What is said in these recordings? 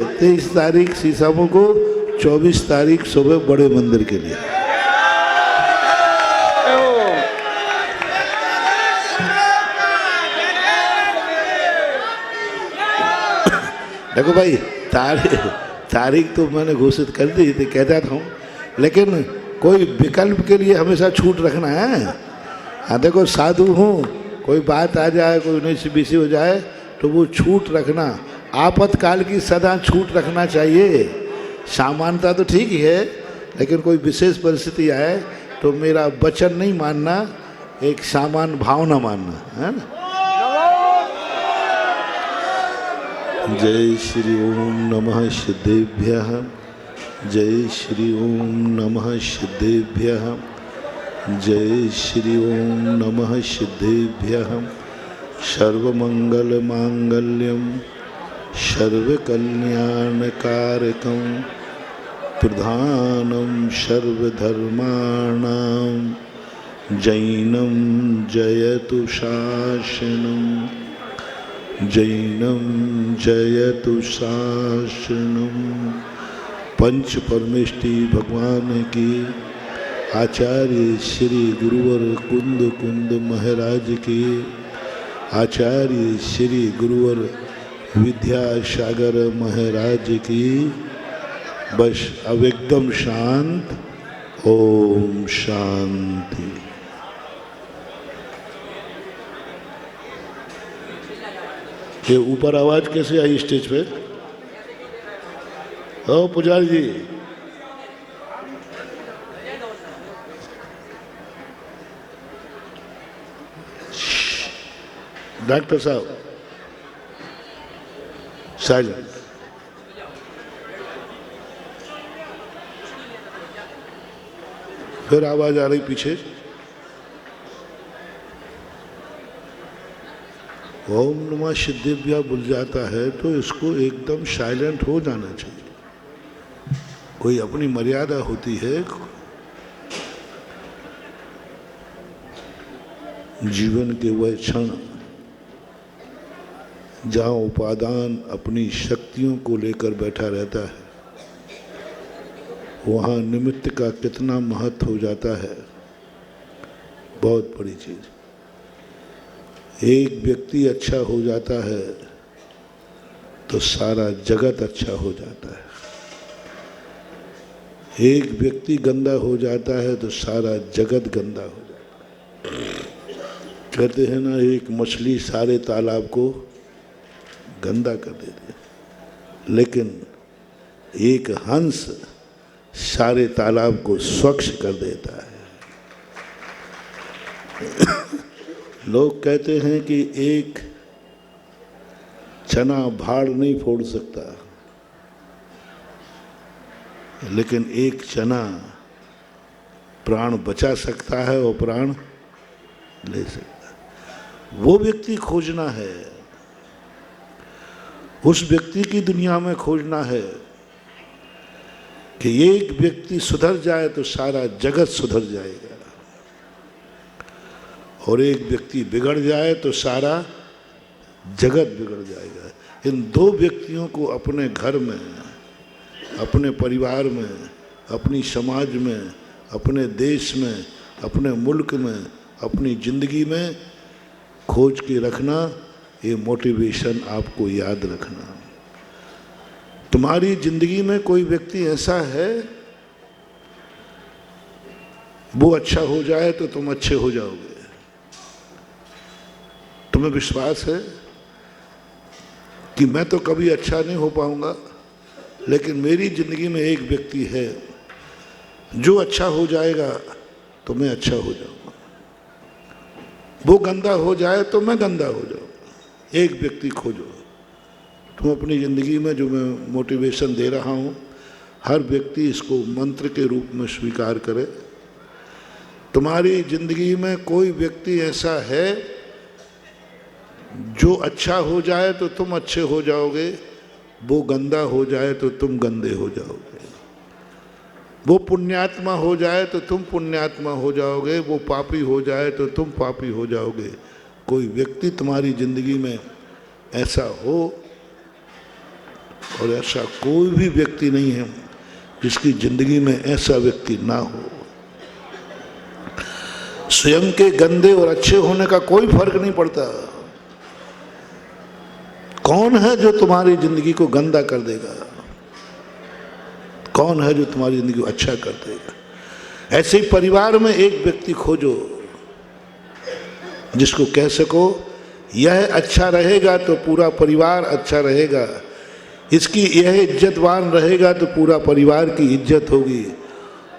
23 तारीख सीसामो को, 24 तारीख सुबह बड़े मंदिर के लिए। देखो भाई, तारीख तो मैंने घोषित कर दी थी, कहता था हूँ, लेकिन कोई विकल्प के लिए हमेशा छूट रखना है। हाँ देखो, साधु हूँ, कोई बात आ जाए, कोई 19-20 हो जाए तो वो छूट रखना, आपातकाल की सदा छूट रखना चाहिए। सामान्यता तो ठीक ही है, लेकिन कोई विशेष परिस्थिति आए तो मेरा वचन नहीं मानना, एक सामान्य भावना मानना है ना। जय श्री ओम नमः सिद्धेभ्यः, जय श्री ओम नमः सिद्धेभ्यः, जय श्री ओम नमः सिद्धेभ्यः। सर्वमंगल मांगल्यम सर्वकल्याणकारकं प्रधानं सर्वधर्माणां जैनं जयतु शासनं, जैनं जयतु शासनं। पंच परमेष्टि भगवान की, आचार्य श्री गुरुवर कुंद कुंद महाराज की, आचार्य श्री गुरुवर विद्यासागर महाराज की। बस अब एकदम शांत, ओम शांति। ये ऊपर आवाज कैसे आई स्टेज पे? ओ पुजारी जी, डॉक्टर साहब साइलेंट। फिर आवाज आ रही पीछे, ओम नमः सिद्धेभ्यः बोल जाता है तो इसको एकदम साइलेंट हो जाना चाहिए। कोई अपनी मर्यादा होती है, जीवन के वह क्षण जहाँ उपादान अपनी शक्तियों को लेकर बैठा रहता है, वहाँ निमित्त का कितना महत्व हो जाता है, बहुत बड़ी चीज। एक व्यक्ति अच्छा हो जाता है तो सारा जगत अच्छा हो जाता है। एक व्यक्ति गंदा हो जाता है तो सारा जगत गंदा हो जाता है। कहते हैं ना, एक मछली सारे तालाब को गंदा कर देती है, लेकिन एक हंस सारे तालाब को स्वच्छ कर देता है। लोग कहते हैं कि एक चना भाड़ नहीं फोड़ सकता, लेकिन एक चना प्राण बचा सकता है और प्राण ले सकता है। वो व्यक्ति खोजना है, उस व्यक्ति की दुनिया में खोजना है कि एक व्यक्ति सुधर जाए तो सारा जगत सुधर जाएगा, और एक व्यक्ति बिगड़ जाए तो सारा जगत बिगड़ जाएगा। इन दो व्यक्तियों को अपने घर में, अपने परिवार में, अपनी समाज में, अपने देश में, अपने मुल्क में, अपनी जिंदगी में खोज के रखना, ये मोटिवेशन आपको याद रखना। तुम्हारी जिंदगी में कोई व्यक्ति ऐसा है, वो अच्छा हो जाए तो तुम अच्छे हो जाओगे। तुम्हें विश्वास है कि मैं तो कभी अच्छा नहीं हो पाऊंगा, लेकिन मेरी जिंदगी में एक व्यक्ति है जो अच्छा हो जाएगा तो मैं अच्छा हो जाऊंगा। वो गंदा हो जाए तो मैं गंदा हो जाऊंगा। एक व्यक्ति खोजो। तुम अपनी ज़िंदगी में जो मैं मोटिवेशन दे रहा हूँ, हर व्यक्ति इसको मंत्र के रूप में स्वीकार करे। तुम्हारी ज़िंदगी में कोई व्यक्ति ऐसा है जो अच्छा हो जाए तो तुम अच्छे हो जाओगे, वो गंदा हो जाए तो तुम गंदे हो जाओगे। वो पुण्यात्मा हो जाए तो तुम पुण्यात्मा हो जाओगे, वो पापी हो जाए तो तुम पापी हो जाओगे। कोई व्यक्ति तुम्हारी जिंदगी में ऐसा हो और ऐसा कोई भी व्यक्ति नहीं है जिसकी जिंदगी में ऐसा व्यक्ति ना हो। स्वयं के गंदे और अच्छे होने का कोई फर्क नहीं पड़ता। कौन है जो तुम्हारी जिंदगी को गंदा कर देगा? कौन है जो तुम्हारी जिंदगी को अच्छा कर देगा? ऐसे ही परिवार में एक व्यक्ति खोजो जिसको कह सको यह अच्छा रहेगा तो पूरा परिवार अच्छा रहेगा, इसकी यह इज्जतवान रहेगा तो पूरा परिवार की इज्जत होगी,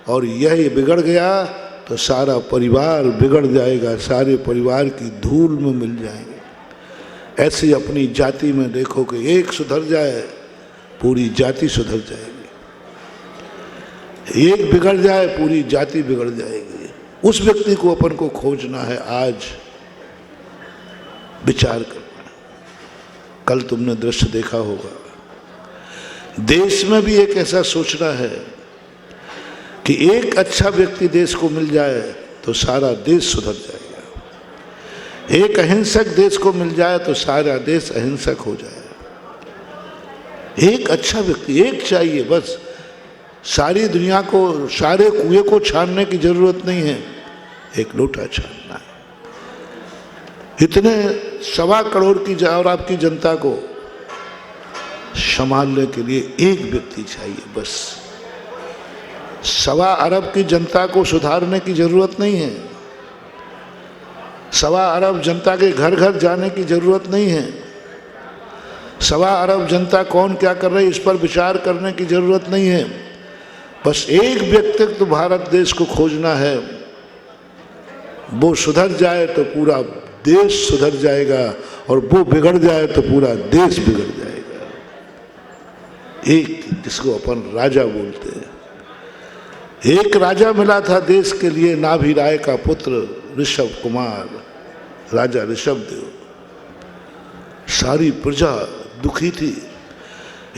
और यह बिगड़ गया तो सारा परिवार बिगड़ जाएगा, सारे परिवार की धूल में मिल जाएंगे। ऐसे अपनी जाति में देखो कि एक सुधर जाए पूरी जाति सुधर जाएगी, एक बिगड़ जाए पूरी जाति बिगड़ जाएगी। उस व्यक्ति को अपन को खोजना है, आज विचार करना है। कल तुमने दृश्य देखा होगा, देश में भी एक ऐसा सोचना है कि एक अच्छा व्यक्ति देश को मिल जाए तो सारा देश सुधर जाएगा, एक अहिंसक देश को मिल जाए तो सारा देश अहिंसक हो जाए। एक अच्छा व्यक्ति एक चाहिए बस, सारी दुनिया को, सारे कुएं को छानने की जरूरत नहीं है, एक लोटा छानना है। इतने 1.25 करोड़ की और आपकी जनता को संभालने के लिए एक व्यक्ति चाहिए बस। 1.25 अरब की जनता को सुधारने की जरूरत नहीं है, 1.25 अरब जनता के घर घर जाने की जरूरत नहीं है, 1.25 अरब जनता कौन क्या कर रही है इस पर विचार करने की जरूरत नहीं है। बस एक व्यक्तित्व भारत देश को खोजना है, वो सुधर जाए तो पूरा देश सुधर जाएगा, और वो बिगड़ जाए तो पूरा देश बिगड़ जाएगा। एक जिसको अपन राजा बोलते हैं, एक राजा मिला था देश के लिए, नाभि राय का पुत्र ऋषभ कुमार, राजा ऋषभ देव। सारी प्रजा दुखी थी,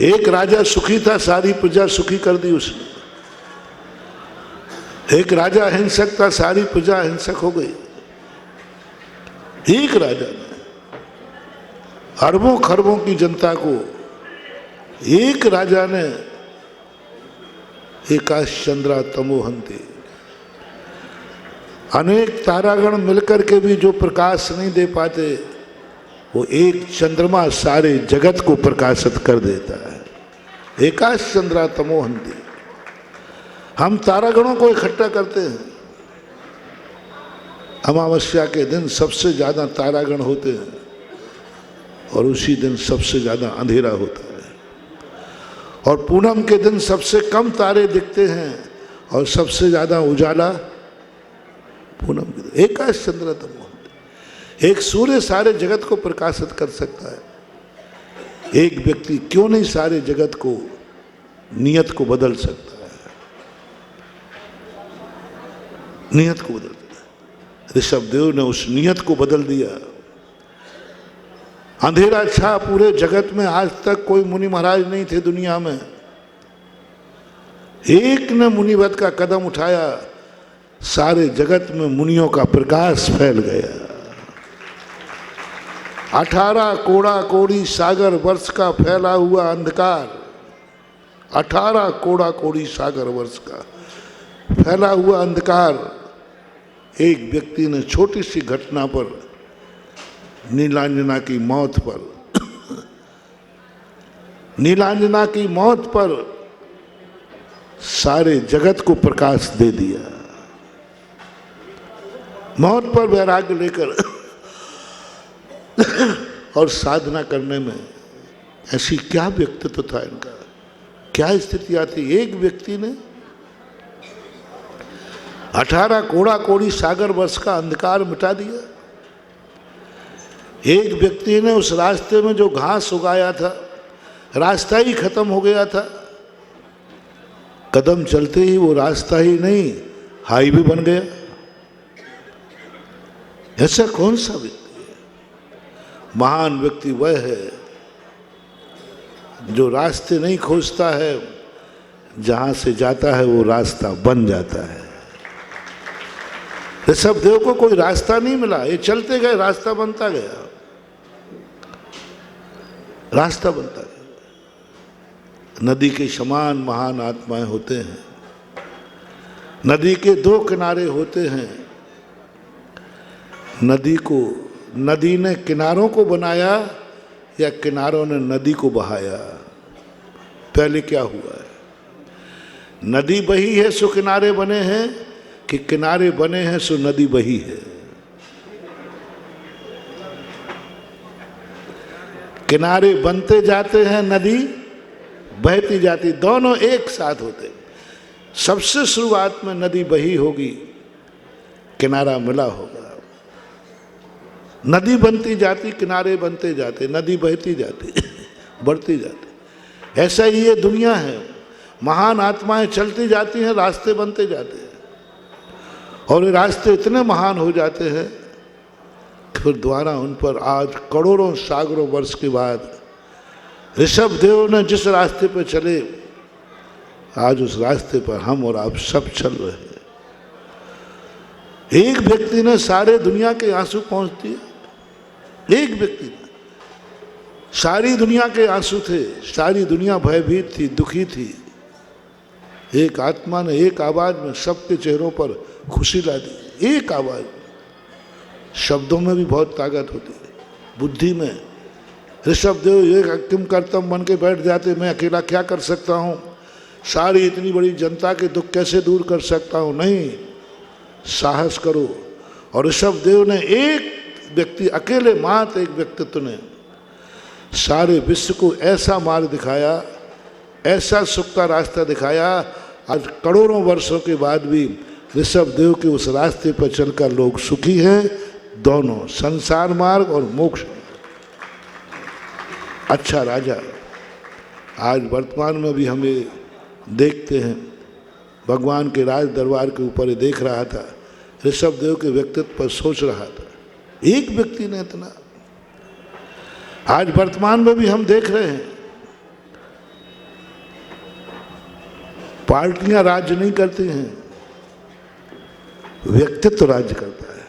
एक राजा सुखी था, सारी प्रजा सुखी कर दी उसने। एक राजा अहिंसक था, सारी प्रजा अहिंसक हो गई। एक राजा ने अरबों खरबों की जनता को, एक राजा ने एकाश चंद्रा तमोहंते, अनेक तारागण मिलकर के भी जो प्रकाश नहीं दे पाते, वो एक चंद्रमा सारे जगत को प्रकाशित कर देता है। एकाश चंद्रा तमोहंते। हम तारागणों को इकट्ठा करते हैं, अमावस्या के दिन सबसे ज़्यादा तारागण होते हैं और उसी दिन सबसे ज़्यादा अंधेरा होता है, और पूनम के दिन सबसे कम तारे दिखते हैं और सबसे ज़्यादा उजाला पूनम के दिन। एकाश चंद्र तमोहंते। एक सूर्य सारे जगत को प्रकाशित कर सकता है, एक व्यक्ति क्यों नहीं सारे जगत को, नियत को बदल सकता है, नियत को बदल। ऋषभ देव ने उस नियत को बदल दिया। अंधेरा छा पूरे जगत में, आज तक कोई मुनि महाराज नहीं थे दुनिया में, एक ने मुनिवत का कदम उठाया, सारे जगत में मुनियों का प्रकाश फैल गया। 18 कोड़ा कोड़ी सागर वर्ष का फैला हुआ अंधकार, 18 कोड़ा कोड़ी सागर वर्ष का फैला हुआ अंधकार, एक व्यक्ति ने छोटी सी घटना पर, नीलांजना की मौत पर, नीलांजना की मौत पर सारे जगत को प्रकाश दे दिया। मौत पर वैराग्य लेकर और साधना करने में ऐसी क्या व्यक्तित्व था इनका, क्या स्थितियां थी। एक व्यक्ति ने 18 कोड़ा कोड़ी सागर वर्ष का अंधकार मिटा दिया। एक व्यक्ति ने उस रास्ते में जो घास उगाया था, रास्ता ही खत्म हो गया था, कदम चलते ही वो रास्ता ही नहीं हाईवे बन गया। ऐसा कौन सा व्यक्ति है? महान व्यक्ति वह है जो रास्ते नहीं खोजता है, जहां से जाता है वो रास्ता बन जाता है। ऋषभ देव को कोई रास्ता नहीं मिला, ये चलते गए, रास्ता बनता गया, रास्ता बनता गया। नदी के समान महान आत्माएं होते हैं। नदी के दो किनारे होते हैं। नदी ने किनारों को बनाया या किनारों ने नदी को बहाया? पहले क्या हुआ है? नदी बही है सो किनारे बने हैं, कि किनारे बने हैं सो नदी बही है? किनारे बनते जाते हैं, नदी बहती जाती, दोनों एक साथ होते। सबसे शुरुआत में नदी बही होगी, किनारा मिला होगा। नदी बनती जाती, किनारे बनते जाते, नदी बहती जाती बढ़ती जाती। ऐसा ही ये दुनिया है। महान आत्माएं चलती जाती हैं, रास्ते बनते जाते हैं, और ये रास्ते इतने महान हो जाते हैं फिर द्वारा उन पर आज करोड़ों सागरों वर्ष के बाद ऋषभ देव ने जिस रास्ते पर चले, आज उस रास्ते पर हम और आप सब चल रहे हैं। एक व्यक्ति ने सारे दुनिया के आंसू पहुंच दिए। एक व्यक्ति ने, सारी दुनिया के आंसू थे, सारी दुनिया भयभीत थी, दुखी थी। एक आत्मा ने एक आवाज में सबके चेहरों पर खुशी ला दी। एक आवाज। शब्दों में भी बहुत ताकत होती है, बुद्धि में। ऋषभ देव ये किम कर्तव्य बन के बैठ जाते, मैं अकेला क्या कर सकता हूँ, सारी इतनी बड़ी जनता के दुख कैसे दूर कर सकता हूँ? नहीं, साहस करो। और ऋषभ देव ने, एक व्यक्ति अकेले मात्र एक व्यक्तित्व ने सारे विश्व को ऐसा मार्ग दिखाया, ऐसा सुख का रास्ता दिखाया। आज करोड़ों वर्षों के बाद भी ऋषभ देव के उस रास्ते पर चलकर लोग सुखी हैं, दोनों, संसार मार्ग और मोक्ष। अच्छा राजा आज वर्तमान में भी हमें देखते हैं, भगवान के राज दरबार के ऊपर ही देख रहा था, ऋषभ देव के व्यक्तित्व पर सोच रहा था। एक व्यक्ति ने इतना, आज वर्तमान में भी हम देख रहे हैं, पार्टियां राज्य नहीं करती हैं, व्यक्तित्व राज्य करता है।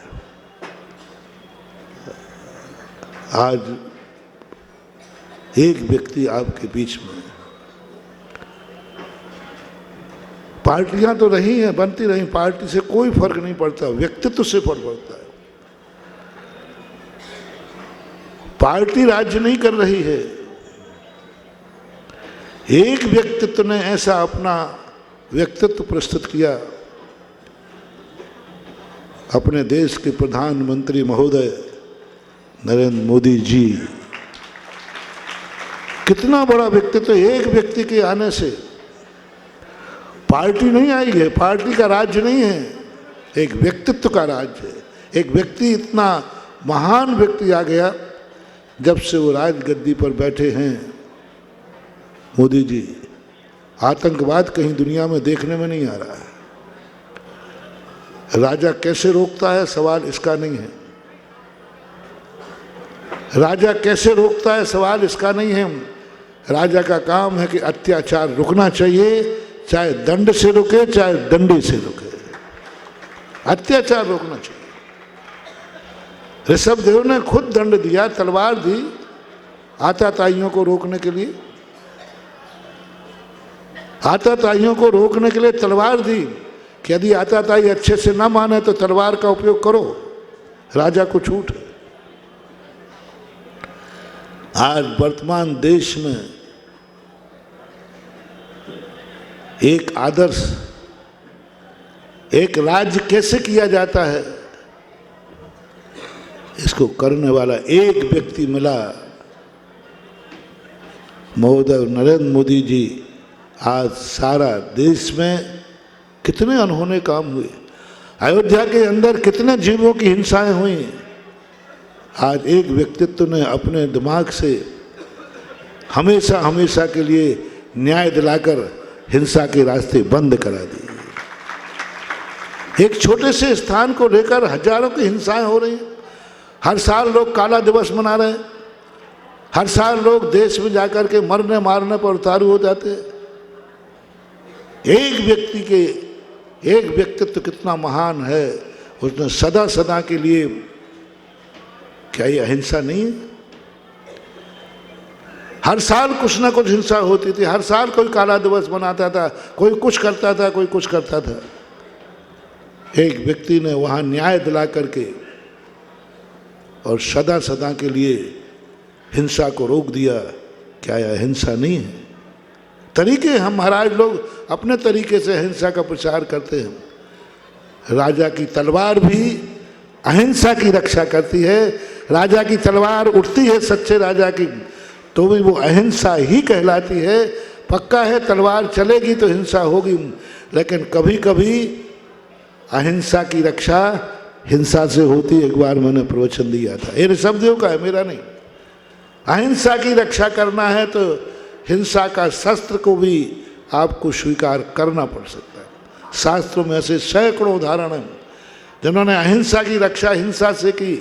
आज एक व्यक्ति आपके बीच में, पार्टियां तो रही हैं, बनती रही, पार्टी से कोई फर्क नहीं पड़ता, व्यक्तित्व से फर्क पड़ता है। पार्टी राज्य नहीं कर रही है। एक व्यक्तित्व ने ऐसा अपना व्यक्तित्व प्रस्तुत किया, अपने देश के प्रधानमंत्री महोदय नरेंद्र मोदी जी। कितना बड़ा व्यक्तित्व, एक व्यक्ति के आने से। पार्टी नहीं आई है, पार्टी का राज्य नहीं है, एक व्यक्तित्व का राज्य है। एक व्यक्ति, इतना महान व्यक्ति आ गया, जब से वो राजगद्दी पर बैठे हैं मोदी जी, आतंकवाद कहीं दुनिया में देखने में नहीं आ रहा है। राजा कैसे रोकता है, सवाल इसका नहीं है। राजा कैसे रोकता है, सवाल इसका नहीं है। राजा का काम है कि अत्याचार रुकना चाहिए, चाहे दंड से रुके, चाहे डंडे से रुके, अत्याचार रोकना चाहिए। ऋषभ देव ने खुद दंड दिया, तलवार दी आताताइयों को रोकने के लिए। आताताइयों को रोकने के लिए तलवार दी कि यदि आताताई अच्छे से ना माने तो तलवार का उपयोग करो, राजा को छूट है। आज वर्तमान देश में एक आदर्श, एक राज्य कैसे किया जाता है, इसको करने वाला एक व्यक्ति मिला, महोदय नरेंद्र मोदी जी। आज सारा देश में कितने अनहोने काम हुए, अयोध्या के अंदर कितने जीवों की हिंसाएं हुई। आज एक व्यक्तित्व ने अपने दिमाग से हमेशा हमेशा के लिए न्याय दिलाकर हिंसा के रास्ते बंद करा दिए। एक छोटे से स्थान को लेकर हजारों की हिंसाएं हो रही हैं। हर साल लोग काला दिवस मना रहे हैं, हर साल लोग देश में जाकर के मरने मारने पर उतारू हो जाते हैं। एक व्यक्ति के, एक व्यक्तित्व कितना महान है, उसने सदा सदा के लिए, क्या ये अहिंसा नहीं है? हर साल कुछ ना कुछ हिंसा होती थी, हर साल कोई काला दिवस मनाता था, कोई कुछ करता था, कोई कुछ करता था। एक व्यक्ति ने वहाँ न्याय दिला करके और सदा सदा के लिए हिंसा को रोक दिया। क्या यह हिंसा नहीं है? तरीके हम महाराज लोग अपने तरीके से हिंसा का प्रचार करते हैं। राजा की तलवार भी अहिंसा की रक्षा करती है। राजा की तलवार उठती है सच्चे राजा की, तो भी वो अहिंसा ही कहलाती है। पक्का है तलवार चलेगी तो हिंसा होगी, लेकिन कभी कभी अहिंसा की रक्षा हिंसा से होती। एक बार मैंने प्रवचन दिया था, ये ऋषभदेव का है, मेरा नहीं। अहिंसा की रक्षा करना है तो हिंसा का शस्त्र को भी आपको स्वीकार करना पड़ सकता है। शास्त्रों में ऐसे सैकड़ों उदाहरण हैं जिन्होंने अहिंसा की रक्षा हिंसा से की।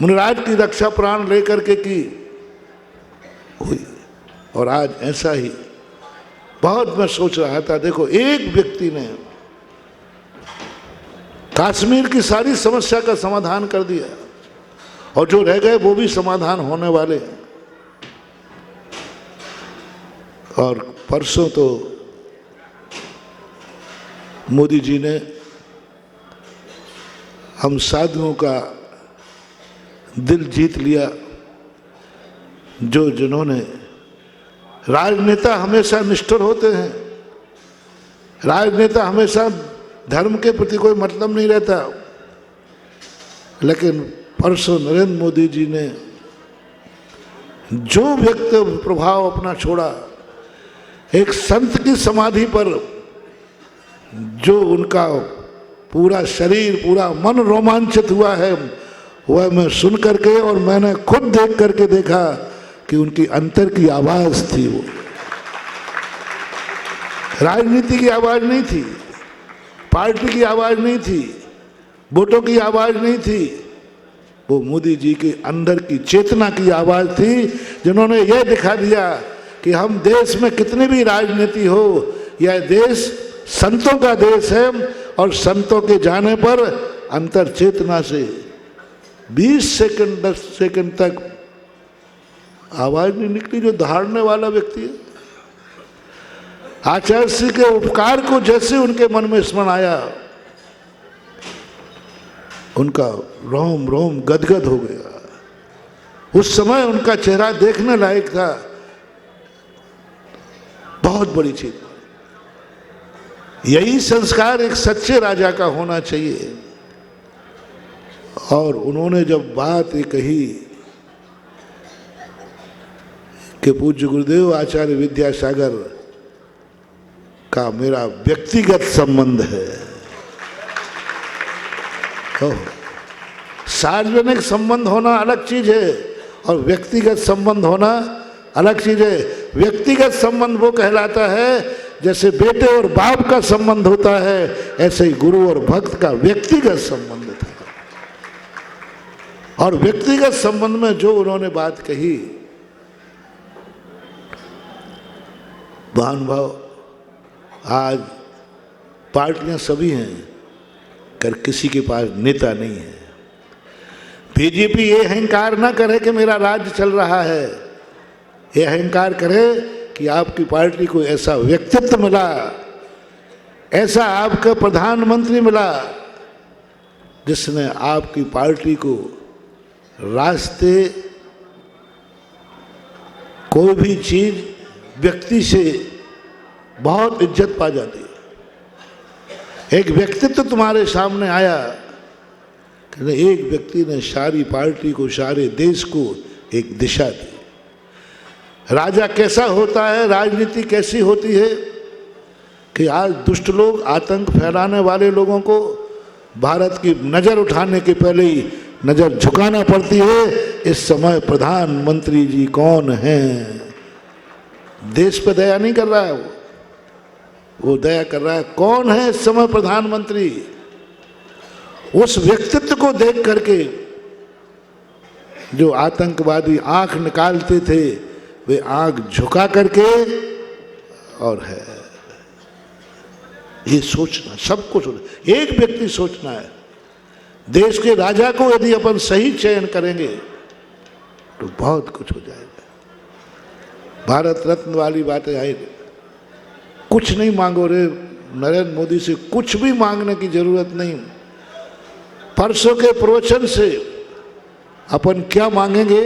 मुनिराज की रक्षा प्राण लेकर के की हुई। और आज ऐसा ही बहुत मैं सोच रहा था, देखो एक व्यक्ति ने कश्मीर की सारी समस्या का समाधान कर दिया, और जो रह गए वो भी समाधान होने वाले हैं। और परसों तो मोदी जी ने हम साधुओं का दिल जीत लिया। जिन्होंने राजनेता हमेशा निष्ठुर होते हैं, राजनेता हमेशा धर्म के प्रति कोई मतलब नहीं रहता, लेकिन परसों नरेंद्र मोदी जी ने जो व्यक्ति प्रभाव अपना छोड़ा, एक संत की समाधि पर जो उनका पूरा शरीर पूरा मन रोमांचित हुआ है, वह मैं सुन करके और मैंने खुद देख करके देखा कि उनकी अंतर की आवाज थी। वो राजनीति की आवाज नहीं थी, पार्टी की आवाज नहीं थी, वोटों की आवाज नहीं थी, वो मोदी जी के अंदर की चेतना की आवाज थी, जिन्होंने यह दिखा दिया कि हम देश में कितनी भी राजनीति हो, यह देश संतों का देश है। और संतों के जाने पर अंतर चेतना से 20 सेकंड 10 सेकंड तक आवाज नहीं निकली। जो धारने वाला व्यक्ति है, आचार्य श्री के उपकार को जैसे उनके मन में स्मरण आया, उनका रोम रोम गदगद हो गया। उस समय उनका चेहरा देखने लायक था। बहुत बड़ी चीज। यही संस्कार एक सच्चे राजा का होना चाहिए। और उन्होंने जब बात ये कही कि पूज्य गुरुदेव आचार्य विद्यासागर का मेरा व्यक्तिगत संबंध है, तो सार्वजनिक संबंध होना अलग चीज है और व्यक्तिगत संबंध होना अलग चीज है। व्यक्तिगत संबंध वो कहलाता है जैसे बेटे और बाप का संबंध होता है, ऐसे ही गुरु और भक्त का व्यक्तिगत संबंध था। और व्यक्तिगत संबंध में जो उन्होंने बात कही, महानुभाव, आज पार्टियां सभी हैं, कर किसी के पास नेता नहीं है। बीजेपी ये अहंकार ना करे कि मेरा राज्य चल रहा है, ये अहंकार करे कि आपकी पार्टी को ऐसा व्यक्तित्व मिला, ऐसा आपका प्रधानमंत्री मिला, जिसने आपकी पार्टी को रास्ते, कोई भी चीज व्यक्ति से बहुत इज्जत पा जाती है। एक व्यक्तित्व तुम्हारे सामने आया, एक व्यक्ति ने सारी पार्टी को, सारे देश को एक दिशा दी। राजा कैसा होता है, राजनीति कैसी होती है कि आज दुष्ट लोग, आतंक फैलाने वाले लोगों को भारत की नज़र उठाने के पहले ही नज़र झुकाना पड़ती है। इस समय प्रधानमंत्री जी कौन हैं? देश पे दया नहीं कर रहा है वो दया कर रहा है कौन है इस समय प्रधानमंत्री। उस व्यक्तित्व को देख करके जो आतंकवादी आंख निकालते थे, वे आंख झुका करके, और है ये सोचना, सबको सोचना, एक व्यक्ति सोचना है। देश के राजा को यदि अपन सही चयन करेंगे तो बहुत कुछ हो जाएगा। भारत रत्न वाली बातें आई। कुछ नहीं मांगो रे, नरेंद्र मोदी से कुछ भी मांगने की जरूरत नहीं। परसों के प्रवचन से अपन क्या मांगेंगे?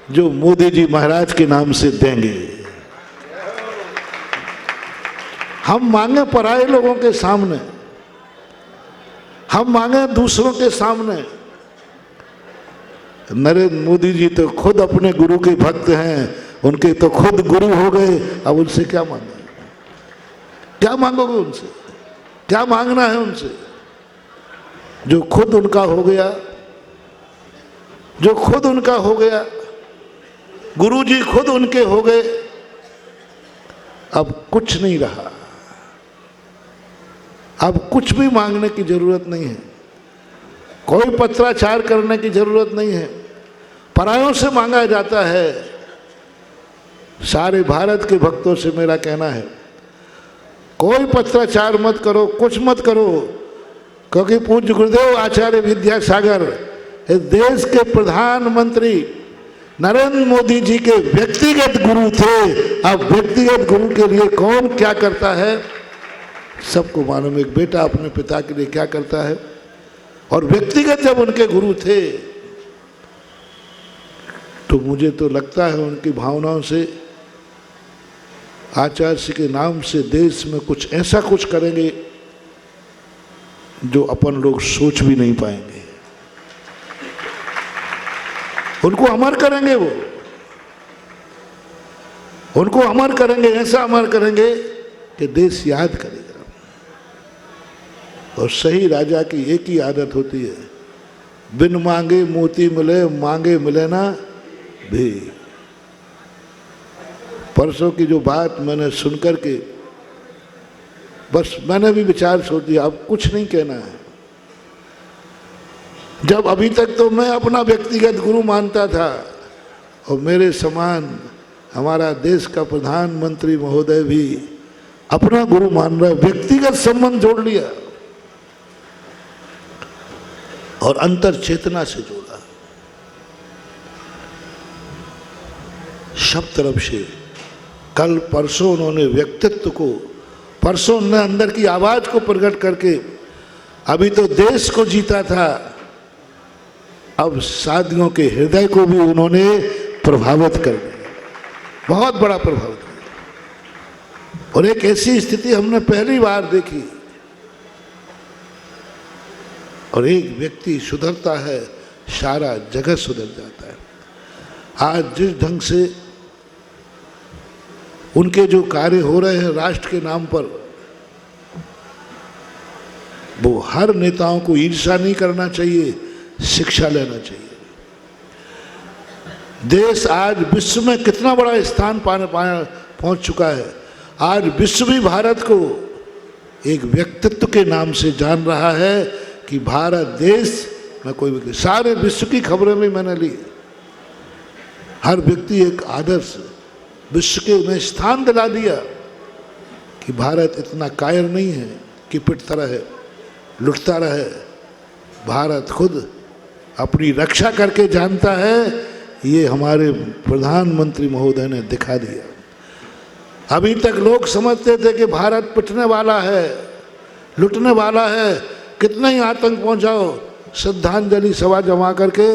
जो मोदी जी महाराज के नाम से देंगे। हम मांगे पराये लोगों के सामने, हम मांगे दूसरों के सामने। नरेंद्र मोदी जी तो खुद अपने गुरु के भक्त हैं, उनके तो खुद गुरु हो गए, अब उनसे क्या मांगे? क्या मांगोगे उनसे? क्या मांगना है उनसे? जो खुद उनका हो गया, जो खुद उनका हो गया, गुरु जी खुद उनके हो गए, अब कुछ नहीं रहा। अब कुछ भी मांगने की जरूरत नहीं है, कोई पत्राचार करने की जरूरत नहीं है। परायों से मांगा जाता है। सारे भारत के भक्तों से मेरा कहना है, कोई पत्राचार मत करो, कुछ मत करो, क्योंकि पूज्य गुरुदेव आचार्य विद्यासागर इस देश के प्रधानमंत्री नरेंद्र मोदी जी के व्यक्तिगत गुरु थे। अब व्यक्तिगत गुरु के लिए कौन क्या करता है सबको मालूम। एक बेटा अपने पिता के लिए क्या करता है, और व्यक्तिगत जब उनके गुरु थे तो मुझे तो लगता है उनकी भावनाओं से आचार्य जी के नाम से देश में कुछ ऐसा कुछ करेंगे जो अपन लोग सोच भी नहीं पाएंगे। उनको अमर करेंगे, वो उनको अमर करेंगे, ऐसा अमर करेंगे कि देश याद करेगा। और सही राजा की एक ही आदत होती है, बिन मांगे मोती मिले, मांगे मिले ना भी। परसों की जो बात मैंने सुनकर के बस मैंने भी विचार छोड़ दिया, अब कुछ नहीं कहना है। जब अभी तक तो मैं अपना व्यक्तिगत गुरु मानता था, और मेरे समान हमारा देश का प्रधानमंत्री महोदय भी अपना गुरु मान रहा है, व्यक्तिगत संबंध जोड़ लिया और अंतर चेतना से जोड़ा। सब तरफ से कल परसों उन्होंने व्यक्तित्व को, परसों ने अंदर की आवाज को प्रकट करके अभी तो देश को जीता था, अब साथियों के हृदय को भी उन्होंने प्रभावित कर दिया, बहुत बड़ा प्रभावित किया। और एक ऐसी स्थिति हमने पहली बार देखी। और एक व्यक्ति सुधरता है, सारा जगत सुधर जाता है। आज जिस ढंग से उनके जो कार्य हो रहे हैं राष्ट्र के नाम पर, वो हर नेताओं को ईर्ष्या नहीं करना चाहिए, शिक्षा लेना चाहिए। देश आज विश्व में कितना बड़ा स्थान पहुंच चुका है। आज विश्व भी भारत को एक व्यक्तित्व के नाम से जान रहा है कि भारत देश में कोई व्यक्ति, सारे विश्व की खबरें भी मैंने ली, हर व्यक्ति एक आदर्श विश्व के में स्थान दिला दिया कि भारत इतना कायर नहीं है कि पिटता रहे, लुटता रहे। भारत खुद अपनी रक्षा करके जानता है, ये हमारे प्रधानमंत्री महोदय ने दिखा दिया। अभी तक लोग समझते थे कि भारत पिटने वाला है, लुटने वाला है, कितना ही आतंक पहुंचाओ, श्रद्धांजलि सभा जमा करके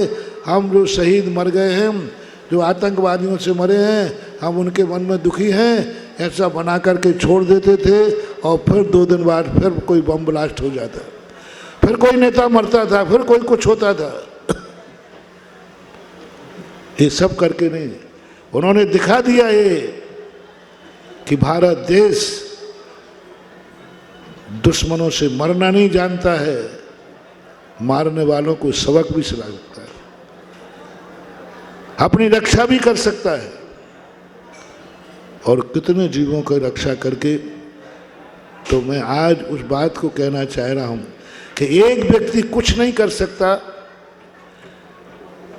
हम जो शहीद मर गए हैं, जो आतंकवादियों से मरे हैं, हम उनके मन में दुखी हैं, ऐसा बना करके छोड़ देते थे। और फिर 2 दिन बाद फिर कोई बम ब्लास्ट हो जाता, फिर कोई नेता मरता था, फिर कोई कुछ होता था। ये सब करके नहीं, उन्होंने दिखा दिया ये कि भारत देश दुश्मनों से मरना नहीं जानता है, मारने वालों को सबक भी सिखा सकता है, अपनी रक्षा भी कर सकता है। और कितने जीवों की रक्षा करके, तो मैं आज उस बात को कहना चाह रहा हूं कि एक व्यक्ति कुछ नहीं कर सकता,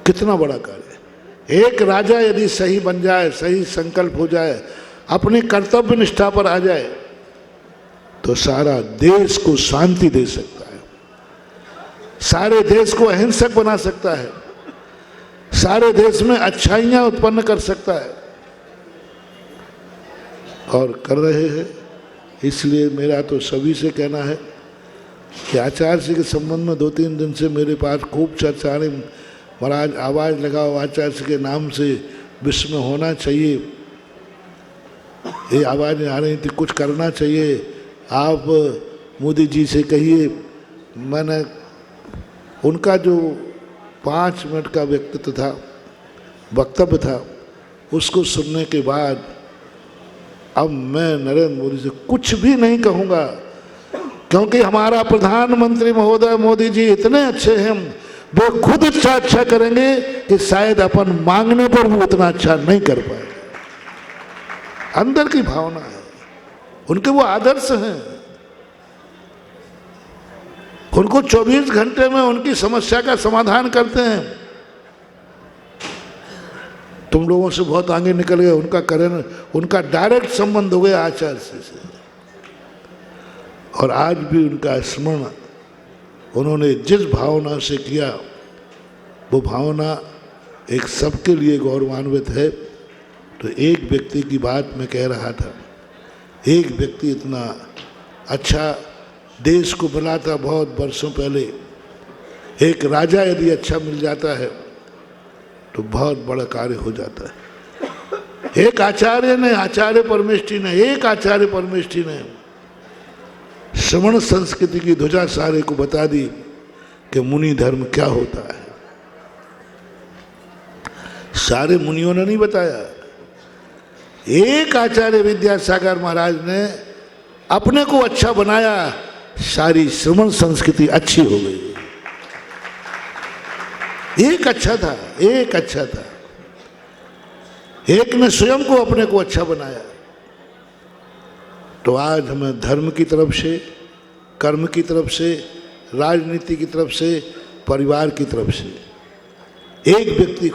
कितना बड़ा कार्य। एक राजा यदि सही बन जाए, सही संकल्प हो जाए, अपनी कर्तव्य निष्ठा पर आ जाए, तो सारा देश को शांति दे सकता है, सारे देश को अहिंसक बना सकता है, सारे देश में अच्छाइयाँ उत्पन्न कर सकता है। और कर रहे हैं। इसलिए मेरा तो सभी से कहना है कि आचार्य जी के संबंध में 2-3 दिन से मेरे पास खूब चर्चा आ रही। महाराज आवाज़ लगाओ, आचार्य जी के नाम से विश्व में होना चाहिए। ये आवाज़ आ रही थी, कुछ करना चाहिए। आप मोदी जी से कहिए। मैंने उनका जो 5 मिनट का व्यक्तित्व था, वक्तव्य था, उसको सुनने के बाद अब मैं नरेंद्र मोदी से कुछ भी नहीं कहूँगा, क्योंकि हमारा प्रधानमंत्री महोदय मोदी जी इतने अच्छे हैं, वो खुद अच्छा करेंगे कि शायद अपन मांगने पर वो उतना अच्छा नहीं कर पाए। अंदर की भावना है, उनके वो आदर्श हैं। उनको 24 घंटे में उनकी समस्या का समाधान करते हैं। तुम लोगों से बहुत आगे निकल गए, उनका डायरेक्ट संबंध हो गया आचार्य से। और आज भी उनका स्मरण उन्होंने जिस भावना से किया, वो भावना एक सबके लिए गौरवान्वित है। तो एक व्यक्ति की बात मैं कह रहा था, एक व्यक्ति इतना अच्छा देश को मिला था बहुत वर्षों पहले। एक राजा यदि अच्छा मिल जाता है तो बहुत बड़ा कार्य हो जाता है। एक आचार्य ने, आचार्य परमेष्ठी ने श्रवण संस्कृति की ध्वजा सारे को बता दी कि मुनि धर्म क्या होता है। सारे मुनियों ने नहीं बताया, एक आचार्य विद्यासागर महाराज ने अपने को अच्छा बनाया, सारी श्रवण संस्कृति अच्छी हो गई। एक अच्छा था, एक ने स्वयं को अपने को अच्छा बनाया। तो आज हमें धर्म की तरफ से, कर्म की तरफ से, राजनीति की तरफ से, परिवार की तरफ से एक व्यक्ति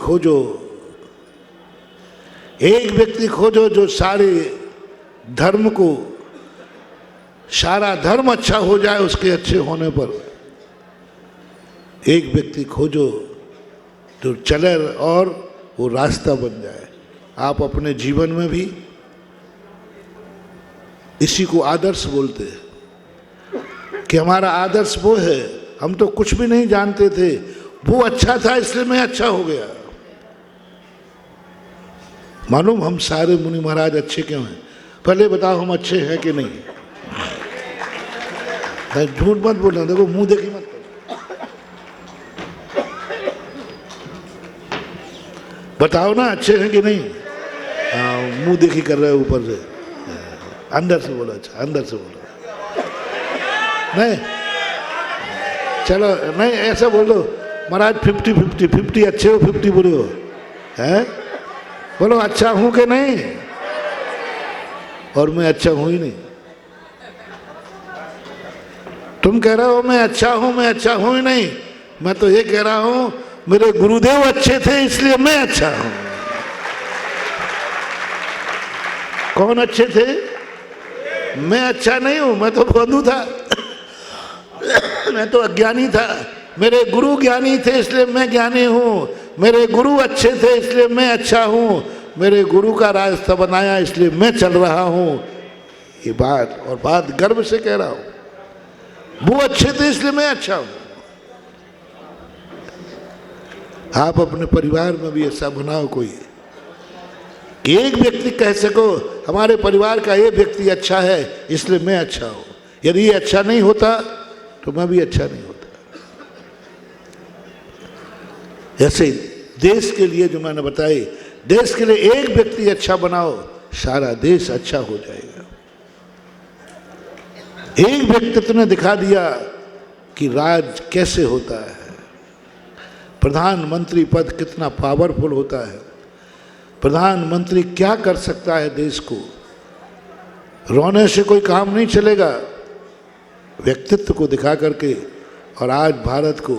खोजो जो सारे धर्म को, सारा धर्म अच्छा हो जाए उसके अच्छे होने पर। एक व्यक्ति खोजो जो चले और वो रास्ता बन जाए। आप अपने जीवन में भी इसी को आदर्श बोलते हैं कि हमारा आदर्श वो है। हम तो कुछ भी नहीं जानते थे, वो अच्छा था इसलिए मैं अच्छा हो गया। मालूम हम सारे मुनि महाराज अच्छे क्यों हैं? पहले बताओ हम अच्छे हैं कि नहीं? मैं झूठ मत बोलना, देखो मुंह देखी मत करो। बताओ ना अच्छे हैं कि नहीं? मुंह देखी कर रहे हो ऊपर से, अंदर से बोलो। अच्छा अंदर से बोलो, नहीं चलो नहीं ऐसा बोलो महाराज 50-50 अच्छे हो, 50 बुरे हो, हैं? बोलो अच्छा हूं कि नहीं? और मैं अच्छा हूं ही नहीं। तुम कह रहे हो मैं अच्छा हूं ही नहीं। मैं तो ये कह रहा हूं मेरे गुरुदेव अच्छे थे इसलिए मैं अच्छा हूं। कौन अच्छे थे? मैं अच्छा नहीं हूं, मैं तो बंधु था, मैं तो अज्ञानी था। मेरे गुरु ज्ञानी थे इसलिए मैं ज्ञानी हूं। मेरे गुरु अच्छे थे इसलिए मैं अच्छा हूं। मेरे गुरु का रास्ता बनाया इसलिए मैं चल रहा हूं। ये बात गर्व से कह रहा हूं। वो अच्छे थे इसलिए मैं अच्छा हूं। आप अपने परिवार में भी ऐसा बनाओ कोई, एक व्यक्ति कह सको हमारे परिवार का ये व्यक्ति अच्छा है इसलिए मैं अच्छा हूं। यदि ये अच्छा नहीं होता तो मैं भी अच्छा नहीं होता। ऐसे देश के लिए जो मैंने बताई, देश के लिए एक व्यक्ति अच्छा बनाओ, सारा देश अच्छा हो जाएगा। एक व्यक्तित्व ने दिखा दिया कि राज कैसे होता है, प्रधानमंत्री पद कितना पावरफुल होता है, प्रधानमंत्री क्या कर सकता है देश को। रोने से कोई काम नहीं चलेगा, व्यक्तित्व को दिखा करके। और आज भारत को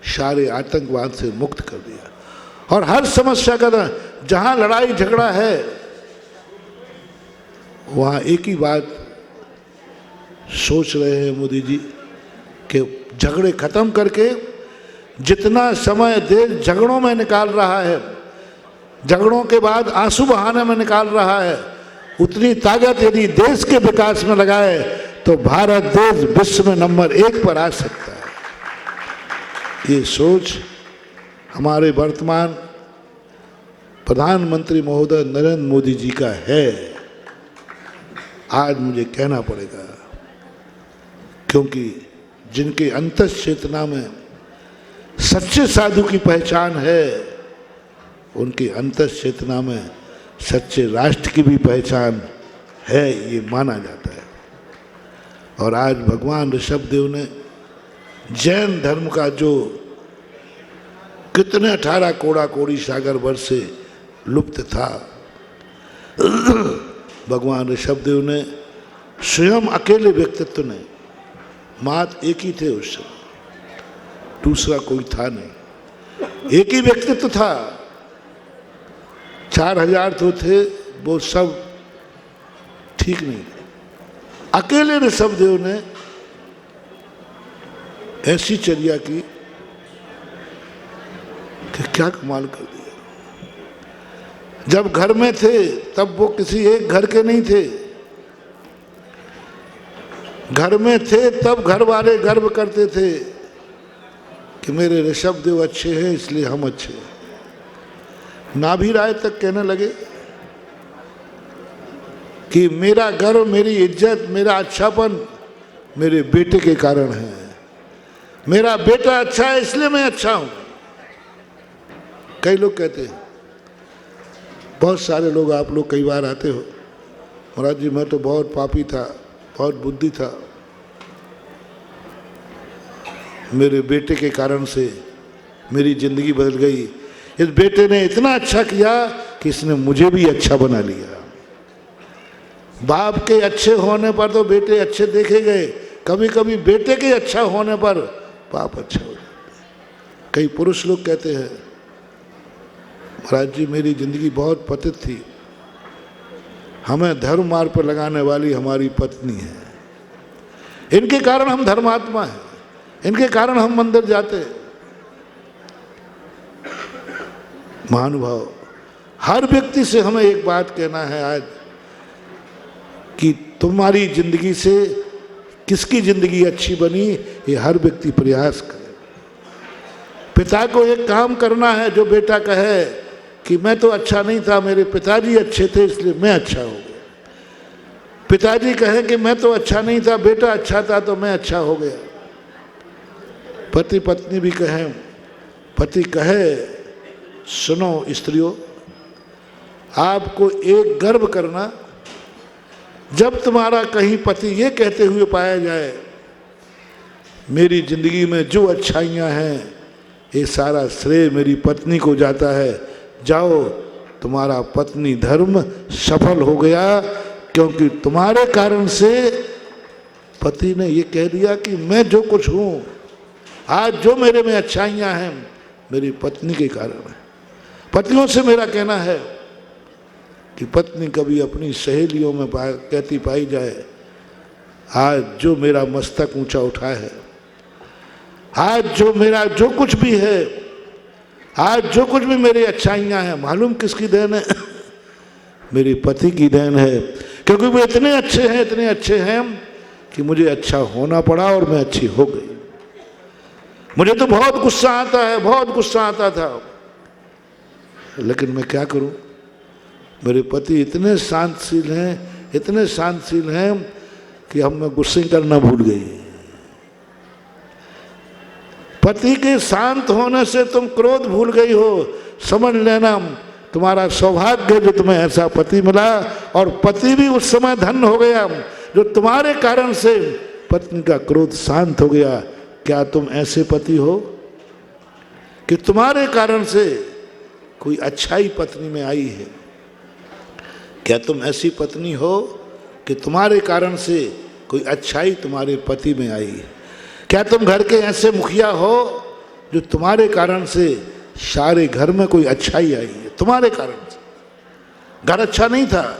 सारे आतंकवाद से मुक्त कर दिया। और हर समस्या का जहां लड़ाई झगड़ा है वहां एक ही बात सोच रहे हैं मोदी जी कि झगड़े खत्म करके जितना समय देश झगड़ों में निकाल रहा है, झगड़ों के बाद आंसू बहाने में निकाल रहा है, उतनी ताकत यदि देश के विकास में लगाए तो भारत देश विश्व में नंबर 1 पर आ सकता है। ये सोच हमारे वर्तमान प्रधानमंत्री महोदय नरेंद्र मोदी जी का है। आज मुझे कहना पड़ेगा, क्योंकि जिनके अंतस चेतना में सच्चे साधु की पहचान है, उनके अंतस चेतना में सच्चे राष्ट्र की भी पहचान है, ये माना जाता है। और आज भगवान ऋषभदेव ने जैन धर्म का जो कितने 18 कोड़ा कोड़ी सागर वर्ष से लुप्त था, भगवान ऋषभदेव ने स्वयं अकेले व्यक्तित्व ने, मात्र एक ही थे उस समय, दूसरा कोई था नहीं, एक ही व्यक्तित्व था। 4000 तो थे, वो सब ठीक नहीं थे। अकेले ऋषभदेव ने ऐसी चर्या की कि क्या कमाल कर दिया। जब घर में थे तब वो किसी एक घर के नहीं थे, घर में थे तब घर वाले गर्व करते थे कि मेरे ऋषभदेव अच्छे हैं इसलिए हम अच्छे हैं। नाभि राय तक कहने लगे कि मेरा गर्व, मेरी इज्जत, मेरा अच्छापन मेरे बेटे के कारण है। मेरा बेटा अच्छा है इसलिए मैं अच्छा हूं। कई लोग कहते हैं, बहुत सारे लोग, आप लोग कई बार आते हो, महाराज जी मैं तो बहुत पापी था, बहुत बुद्धि था, मेरे बेटे के कारण से मेरी जिंदगी बदल गई। इस बेटे ने इतना अच्छा किया कि इसने मुझे भी अच्छा बना लिया। बाप के अच्छे होने पर तो बेटे अच्छे देखे गए, कभी कभी बेटे के अच्छा होने पर बाप अच्छा हो जाता। कई पुरुष लोग कहते हैं, महाराज जी मेरी जिंदगी बहुत पतित थी, हमें धर्म मार्ग पर लगाने वाली हमारी पत्नी है, इनके कारण हम धर्मात्मा हैं, इनके कारण हम मंदिर जाते हैं। महानुभाव, हर व्यक्ति से हमें एक बात कहना है आज कि तुम्हारी जिंदगी से किसकी जिंदगी अच्छी बनी, ये हर व्यक्ति प्रयास करे। पिता को एक काम करना है, जो बेटा कहे कि मैं तो अच्छा नहीं था, मेरे पिताजी अच्छे थे इसलिए मैं अच्छा हो गया। पिताजी कहें कि मैं तो अच्छा नहीं था, बेटा अच्छा था तो मैं अच्छा हो गया। पति पत्नी भी कहें, पति कहे, सुनो स्त्रियों, आपको एक गर्व करना, जब तुम्हारा कहीं पति ये कहते हुए पाया जाए मेरी जिंदगी में जो अच्छाइयाँ हैं ये सारा श्रेय मेरी पत्नी को जाता है, जाओ तुम्हारा पत्नी धर्म सफल हो गया, क्योंकि तुम्हारे कारण से पति ने ये कह दिया कि मैं जो कुछ हूँ, आज जो मेरे में अच्छाइयाँ हैं मेरी पत्नी के कारण है। पतियों से मेरा कहना है कि पत्नी कभी अपनी सहेलियों में कहती पाई जाए, आज जो मेरा मस्तक ऊंचा उठा है, आज जो मेरा जो कुछ भी है, आज जो कुछ भी मेरी अच्छाइयाँ हैं, मालूम किसकी देन है? मेरे पति की देन है, क्योंकि वो इतने अच्छे हैं कि मुझे अच्छा होना पड़ा और मैं अच्छी हो गई। मुझे तो बहुत गुस्सा आता है, बहुत गुस्सा आता था, लेकिन मैं क्या करूं, मेरे पति इतने शांतशील हैं कि हम मैं गुस्से करना भूल गई। पति के शांत होने से तुम क्रोध भूल गई हो, समझ लेना तुम्हारा सौभाग्य जो तुम्हें ऐसा पति मिला, और पति भी उस समय धन्य हो गया जो तुम्हारे कारण से पत्नी का क्रोध शांत हो गया। क्या तुम ऐसे पति हो कि तुम्हारे कारण से कोई अच्छाई पत्नी में आई है? क्या तुम ऐसी पत्नी हो कि तुम्हारे कारण से कोई अच्छाई तुम्हारे पति में आई है? क्या तुम घर के ऐसे मुखिया हो जो तुम्हारे कारण से सारे घर में कोई अच्छाई आई है? तुम्हारे कारण से घर अच्छा नहीं था,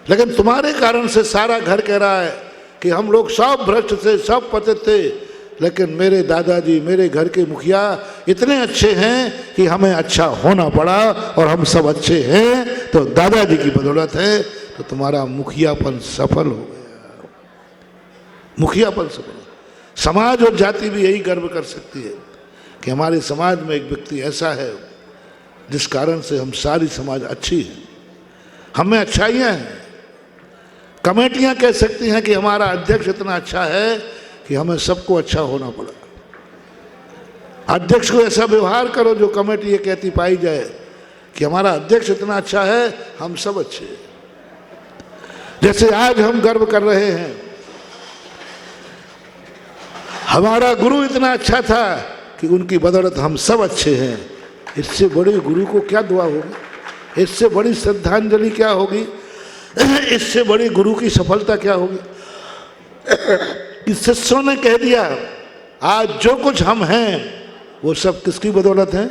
लेकिन तुम्हारे कारण से सारा घर कह रहा है कि हम लोग सब भ्रष्ट थे, सब पतित थे, लेकिन मेरे दादाजी, मेरे घर के मुखिया इतने अच्छे हैं कि हमें अच्छा होना पड़ा और हम सब अच्छे हैं, तो दादाजी की बदौलत है, तो तुम्हारा मुखियापन सफल हो गया। मुखियापन सफल। समाज और जाति भी यही गर्व कर सकती है कि हमारे समाज में एक व्यक्ति ऐसा है जिस कारण से हम सारी समाज अच्छी है, हमें अच्छाइयाँ हैं। कमेटियाँ कह सकती हैं कि हमारा अध्यक्ष इतना अच्छा है कि हमें सबको अच्छा होना पड़ा। अध्यक्ष को ऐसा व्यवहार करो जो कमेटी ये कहती पाई जाए कि हमारा अध्यक्ष इतना अच्छा है, हम सब अच्छे हैं। जैसे आज हम गर्व कर रहे हैं, हमारा गुरु इतना अच्छा था कि उनकी बदौलत हम सब अच्छे हैं। इससे बड़ी गुरु को क्या दुआ होगी, इससे बड़ी श्रद्धांजलि क्या होगी, इससे बड़ी गुरु की सफलता क्या होगी कि शिष्यों ने कह दिया आज जो कुछ हम हैं वो सब किसकी बदौलत है।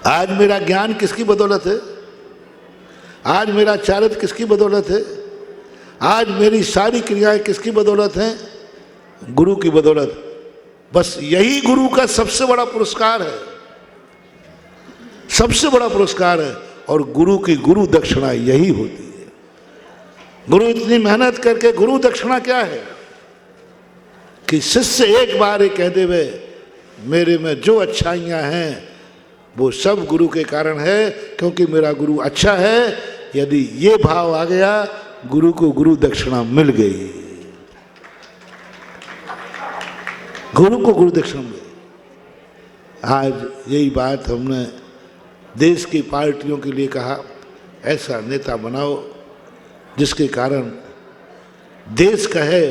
आज मेरा ज्ञान किसकी बदौलत है, आज मेरा चारित्र किसकी बदौलत है, आज मेरी सारी क्रियाएं किसकी बदौलत हैं, गुरु की बदौलत। बस यही गुरु का सबसे बड़ा पुरस्कार है, सबसे बड़ा पुरस्कार है। और गुरु की गुरु दक्षिणा यही होती है। गुरु इतनी मेहनत करके, गुरु दक्षिणा क्या है कि शिष्य एक बार ही कह दे वे मेरे में जो अच्छाइयाँ हैं वो सब गुरु के कारण है, क्योंकि मेरा गुरु अच्छा है। यदि ये भाव आ गया, गुरु को गुरु दक्षिणा मिल गई, गुरु को गुरु दक्षिणा मिल गई। आज यही बात हमने देश की पार्टियों के लिए कहा, ऐसा नेता बनाओ जिसके कारण देश कहे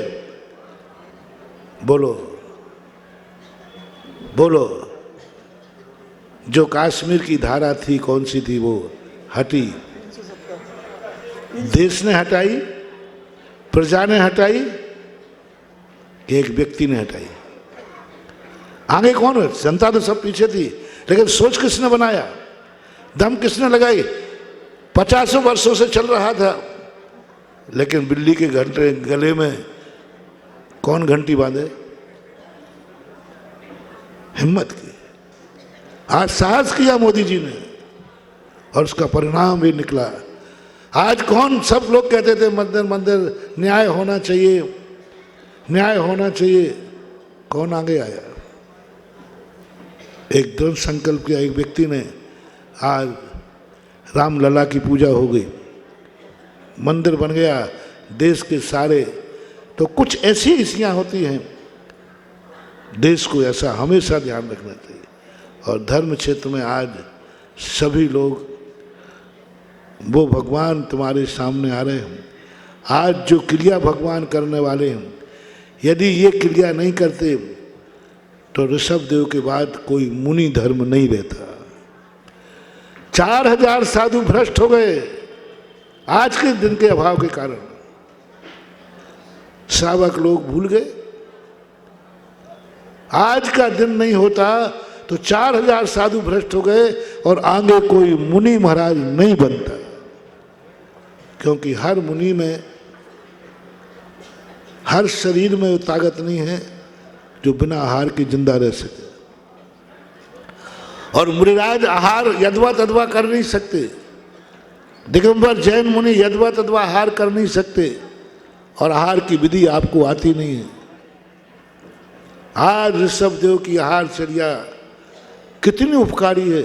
बोलो बोलो। जो कश्मीर की धारा थी, कौन सी थी, वो हटी, देश ने हटाई, प्रजा ने हटाई कि एक व्यक्ति ने हटाई। आगे कौन है, जनता तो सब पीछे थी, लेकिन सोच किसने बनाया, दम किसने लगाई। 50 वर्षों से चल रहा था, लेकिन बिल्ली के घंटे गले में कौन घंटी बांधे, हिम्मत की। आज साहस किया मोदी जी ने और उसका परिणाम भी निकला। आज कौन, सब लोग कहते थे मंदिर मंदिर न्याय होना चाहिए, न्याय होना चाहिए, कौन आगे आया। एक दृढ़ संकल्प किया एक व्यक्ति ने। आज रामलला की पूजा हो गई, मंदिर बन गया, देश के सारे। तो कुछ ऐसी हिस्सियाँ होती हैं, देश को ऐसा हमेशा ध्यान रखना चाहिए। और धर्म क्षेत्र में आज सभी लोग, वो भगवान तुम्हारे सामने आ रहे हैं। आज जो क्रिया भगवान करने वाले हैं, यदि ये क्रिया नहीं करते तो ऋषभ देव के बाद कोई मुनि धर्म नहीं रहता। 4000 साधु भ्रष्ट हो गए आज के दिन के अभाव के कारण। श्रावक लोग भूल गए। आज का दिन नहीं होता तो 4000 साधु भ्रष्ट हो गए और आगे कोई मुनि महाराज नहीं बनता, क्योंकि हर मुनि में, हर शरीर में वो ताकत नहीं है जो बिना आहार के जिंदा रह सके। और मुनिराज आहार यदवा तदवा कर नहीं सकते, दिगंबर जैन मुनि यदवा तदवा आहार कर नहीं सकते, और आहार की विधि आपको आती नहीं है। आज ऋषभ देव की आहारचर्या कितनी उपकारी है।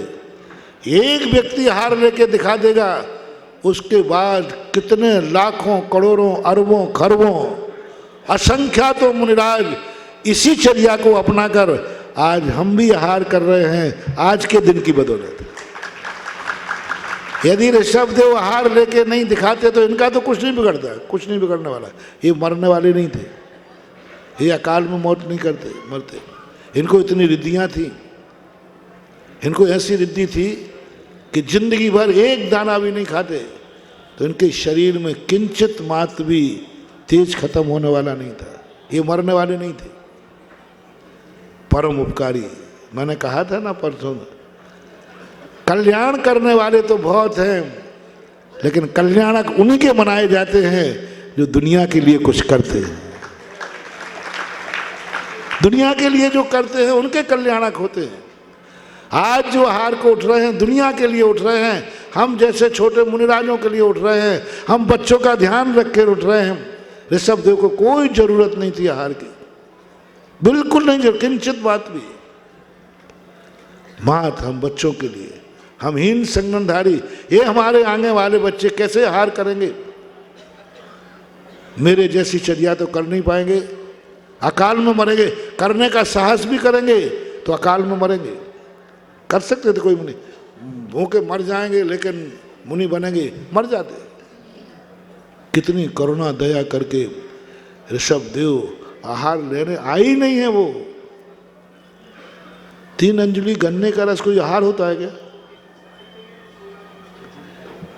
एक व्यक्ति आहार लेके दिखा देगा, उसके बाद कितने लाखों करोड़ों अरबों खरबों असंख्यातों मुनिराज इसी चर्या को अपनाकर आज हम भी आहार कर रहे हैं, आज के दिन की बदौलत। यदि ऋषभ देव आहार लेके नहीं दिखाते तो इनका तो कुछ नहीं बिगड़ता, कुछ नहीं बिगड़ने वाला। ये मरने वाले नहीं थे, ये अकाल में मौत नहीं करते मरते। इनको इतनी रिद्धियाँ थी, इनको ऐसी रिद्धि थी कि जिंदगी भर एक दाना भी नहीं खाते तो इनके शरीर में किंचित मात्र भी तेज खत्म होने वाला नहीं था। ये मरने वाले नहीं थे, परम उपकारी। मैंने कहा था ना परसों, कल्याण करने वाले तो बहुत हैं, लेकिन कल्याणक उन्हीं के मनाए जाते हैं जो दुनिया के लिए कुछ करते हैं। दुनिया के लिए जो करते हैं उनके कल्याणक होते हैं। आज जो आहार को उठ रहे हैं दुनिया के लिए उठ रहे हैं, हम जैसे छोटे मुनिराजों के लिए उठ रहे हैं, हम बच्चों का ध्यान रख कर उठ रहे हैं। ऋषभ देव को कोई जरूरत नहीं थी आहार की, बिल्कुल नहीं जरूरत, किंचित बात भी। मात हम बच्चों के लिए, हम हीन संगनधारी, ये हमारे आने वाले बच्चे कैसे आहार करेंगे? मेरे जैसी चर्या तो कर नहीं पाएंगे, अकाल में मरेंगे। करने का साहस भी करेंगे तो अकाल में मरेंगे। कर सकते थे कोई मुनि, भूखे मर जाएंगे, लेकिन मुनि बनेंगे, मर जाते। कितनी करुणा दया करके ऋषभ देव आहार लेने आई नहीं है। वो 3 अंजलि गन्ने का रस कोई आहार होता है क्या?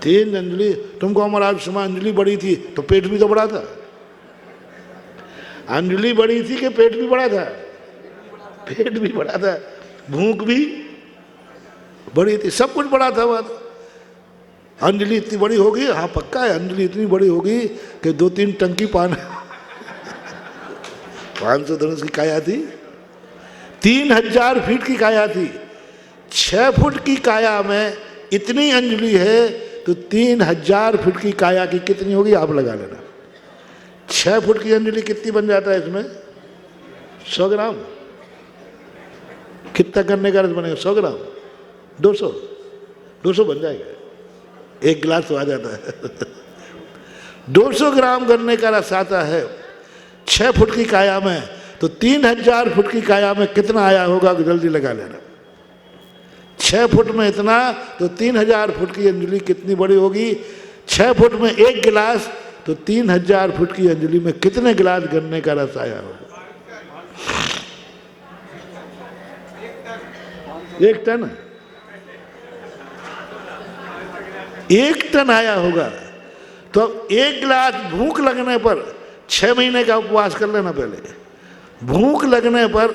3 अंजलि, तुमको हमारा समय अंजलि बड़ी थी तो पेट भी तो बड़ा था। अंजलि बड़ी थी कि पेट भी बड़ा था? पेट भी बड़ा था, भूख भी बड़ी थी, सब कुछ बड़ा था। बात अंजलि इतनी बड़ी होगी, हाँ पक्का है, अंजलि इतनी बड़ी होगी कि 2-3 टंकी पानी 500 धनुष की काया थी, 3000 फीट की काया थी। 6 फुट की काया में इतनी अंजलि है तो 3000 फुट की काया की कितनी होगी आप लगा लेना। 6 फुट की अंजलि कितनी बन जाता है इसमें? 100 ग्राम। कितना करने का रस बनेगा? 100 ग्राम, 200 बन जाएगा, 1 गिलास तो आ जाता है। 200 ग्राम गन्ने का रस आता है 6 फुट की काया में, तो 3000 फुट की काया में कितना आया होगा जल्दी लगा लेना। 6 फुट में इतना, तो 3000 फुट की अंजलि कितनी बड़ी होगी? 6 फुट में 1 गिलास, तो 3000 फुट की अंजलि में कितने गिलास गन्ने का रस आया होगा? 1 टन, 1 टन आया होगा। तो 1 गिलास भूख लगने पर 6 महीने का उपवास कर लेना पहले। भूख लगने पर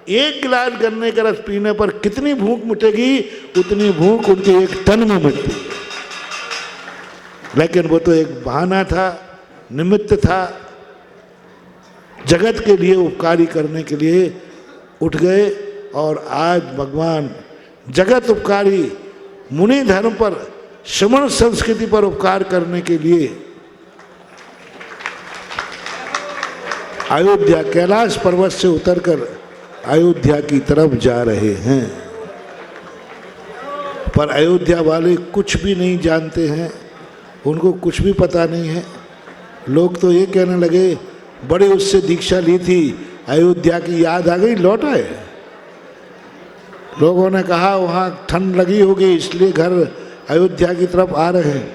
1 गिलास गन्ने का रस पीने पर कितनी भूख मिटेगी? उतनी भूख उनके 1 टन में मिटती है। लेकिन वो तो एक बहाना था, निमित्त था, जगत के लिए उपकारी करने के लिए उठ गए। और आज भगवान जगत उपकारी मुनि धर्म पर, श्रमण संस्कृति पर उपकार करने के लिए अयोध्या कैलाश पर्वत से उतरकर अयोध्या की तरफ जा रहे हैं। पर अयोध्या वाले कुछ भी नहीं जानते हैं, उनको कुछ भी पता नहीं है। लोग तो ये कहने लगे, बड़े उससे दीक्षा ली थी, अयोध्या की याद आ गई, लौट आए। लोगों ने कहा वहाँ ठंड लगी होगी इसलिए घर अयोध्या की तरफ आ रहे हैं।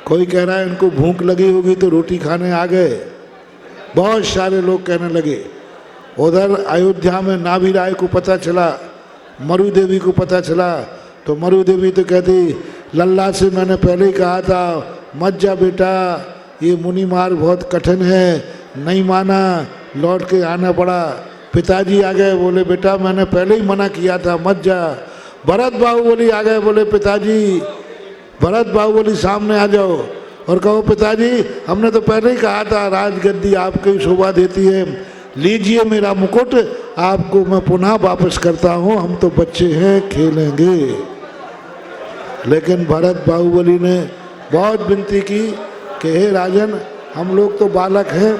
कोई कह रहा है इनको भूख लगी होगी तो रोटी खाने आ गए। बहुत सारे लोग कहने लगे। उधर अयोध्या में नाभि राय को पता चला, मरु देवी को पता चला, तो मरु देवी तो कहती, लल्ला से मैंने पहले ही कहा था मत जा बेटा, ये मुनि मार्ग बहुत कठिन है, नहीं माना, लौट के आना पड़ा। पिताजी आ गए, बोले बेटा मैंने पहले ही मना किया था मत जा। भरत बाहुबली आ गए, बोले पिताजी, भरत बाहुबली सामने आ जाओ और कहो पिताजी हमने तो पहले ही कहा था राजगद्दी आपको ही शोभा देती है, लीजिए मेरा मुकुट, आपको मैं पुनः वापस करता हूँ, हम तो बच्चे हैं खेलेंगे। लेकिन भरत बाहुबली ने बहुत विनती की कि हे राजन, हम लोग तो बालक हैं,